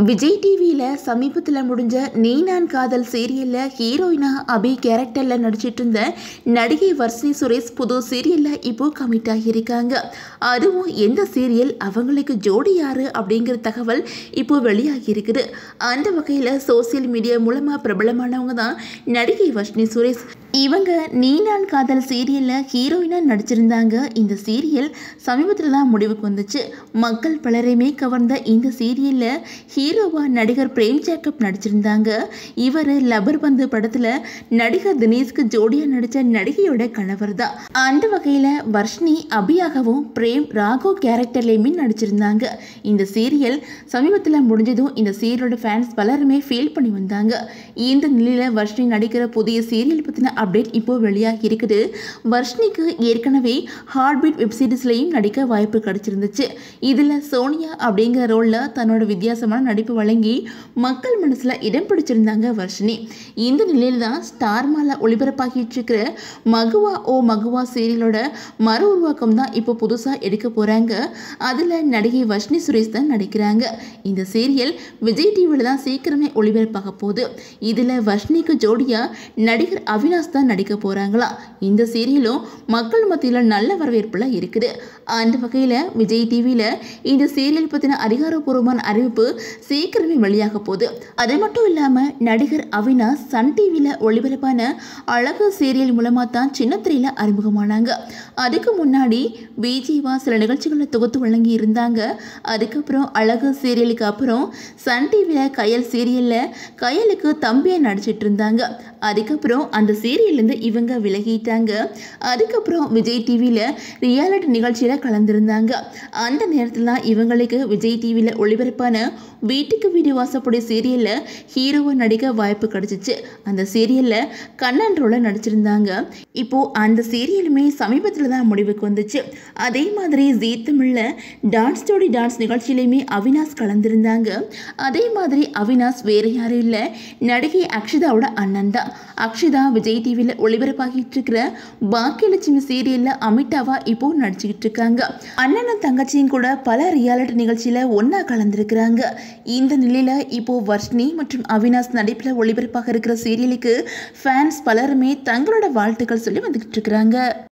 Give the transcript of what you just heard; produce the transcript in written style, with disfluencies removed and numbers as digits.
விஜய் டிவியில் சமீபத்தில் முடிஞ்ச நீ நான் காதல் சீரியலில் ஹீரோயினா அபி கேரக்டரில் நடிச்சிட்டு இருந்த நடிகை வர்ஷினி சுரேஷ் புது சீரியலில் இப்போ கமிட் ஆகியிருக்காங்க. அதுவும் எந்த சீரியல், அவங்களுக்கு ஜோடி யாரு அப்படிங்கிற தகவல் இப்போ வெளியாகி இருக்குது. அந்த வகையில் சோசியல் மீடியா மூலமாக பிரபலமானவங்க தான் நடிகை வர்ஷினி சுரேஷ். இவங்க நீ நான் காதல் சீரியலில் ஹீரோயினாக நடிச்சிருந்தாங்க. இந்த சீரியல் சமீபத்தில் தான் முடிவுக்கு வந்துச்சு. மக்கள் பலரையுமே கவர்ந்த இந்த சீரியலில் ஹீரோவா நடிகர் பிரேம் ஜேக்கப் நடிச்சிருந்தாங்க. இவர் லப்பர் பந்து படத்தில் நடிகர் தினேஷ்க்கு ஜோடியாக நடித்த நடிகையோட கணவர் தான். அந்த வகையில் வர்ஷினி அபியாகவும் பிரேம் ராகவ் கேரக்டர்லையுமே நடிச்சிருந்தாங்க. இந்த சீரியல் சமீபத்தில் முடிஞ்சதும் இந்த சீரியலோட ஃபேன்ஸ் பலருமே ஃபீல் பண்ணி வந்தாங்க. இந்த நிலையில் வர்ஷினி நடிக்கிற புதிய சீரியல் பற்றின அப்டேட் இப்போ வெளியாகி இருக்குது. வர்ஷினிக்கு ஏற்கனவே ஹார்ட்பீட் வெப் சீரிஸ்லையும் நடிக்க வாய்ப்பு கிடைச்சிருந்துச்சு. இதில் சோனியா அப்படிங்கிற ரோலில் தன்னோட வித்தியாசமான நடிப்பு வழங்கி மக்கள் மனசில் இடம் பிடிச்சிருந்தாங்க வர்ஷினி. இந்த நிலையில் தான் ஸ்டார் மால ஒளிபரப்பாகிட்டு இருக்கிற மகுவா ஓ மகுவா சீரியலோட மறு உருவாக்கம் தான் இப்போ புதுசாக எடுக்க போகிறாங்க. அதில் நடிகை வர்ஷினி சுரேஷ் தான் நடிக்கிறாங்க. இந்த சீரியல் விஜய் டிவியில் தான் சீக்கிரமே ஒளிபரப்பாக போகுது. இதில் வர்ஷினிக்கு ஜோடியாக நடிகர் அவினாஷ் தான் நடிக்க போகிறாங்களா. இந்த சீரியலும் மக்கள் மத்தியில் நல்ல வரவேற்புல இருக்குது. அந்த வகையில் விஜய் டிவியில் இந்த சீரியல் பற்றின அதிகாரப்பூர்வமான அறிவிப்பு சீக்கிரமே வெளியாக போகுது. அது மட்டும் இல்லாமல் நடிகர் அவினாஷ் சன் டிவியில் ஒளிபரப்பான அழகு சீரியல் மூலமாக தான் சின்னத்திரையில் அறிமுகமானாங்க. அதுக்கு முன்னாடி விஜய்வா சில நிகழ்ச்சிகளை தொகுத்து வழங்கி இருந்தாங்க. அதுக்கப்புறம் அழகு சீரியலுக்கு அப்புறம் சன் டிவியில் கயல் சீரியலில் கயலுக்கு தம்பியாக நடிச்சிட்டு இருந்தாங்க. அதுக்கப்புறம் அந்த சீரியல்லேருந்து இவங்க விலகிட்டாங்க. அதுக்கப்புறம் விஜய் டிவியில் ரியாலிட்டி நிகழ்ச்சியில் கலந்துருந்தாங்க. அந்த நேரத்தில் தான் இவங்களுக்கு விஜய் டிவியில் ஒளிபரப்பான வீட்டுக்கு வீடு வாசப்படி சீரியலில் ஹீரோவை நடிக்க வாய்ப்பு கிடைச்சிச்சு. அந்த சீரியலில் கண்ணன் ரோலில் நடிச்சிருந்தாங்க. இப்போது அந்த சீரியலுமே சமீபத்தில் தான் முடிவுக்கு வந்துச்சு. அதே மாதிரி ஜீ தமிழில் டான்ஸ் ஜோடி டான்ஸ் நிகழ்ச்சியிலையுமே அவினாஷ் கலந்துருந்தாங்க. அதே மாதிரி அவினாஷ் வேறு யாரும் இல்லை, நடிகை அக்ஷிதாவோட அண்ணன் தான். அக்ஷிதா விஜய் டிவியில் ஒளிபரப்பாகிட்டு இருக்கிற பாக்கியலட்சுமி சீரியலில் அமிதாவா இப்போ நடிச்சுக்கிட்டு இருக்காங்க. அண்ணனும் தங்கச்சியும் கூட பல ரியாலிட்டி நிகழ்ச்சியில் ஒன்றா கலந்துருக்கிறாங்க. இந்த நிலையில் இப்போ வர்ஷினி மற்றும் அவினாஷ் நடிப்பில் ஒளிபரப்பாக இருக்கிற சீரியலுக்கு ஃபேன்ஸ் பலருமே தங்களோட வாழ்த்துக்கள் சொல்லி வந்துக்கிட்டு இருக்கிறாங்க.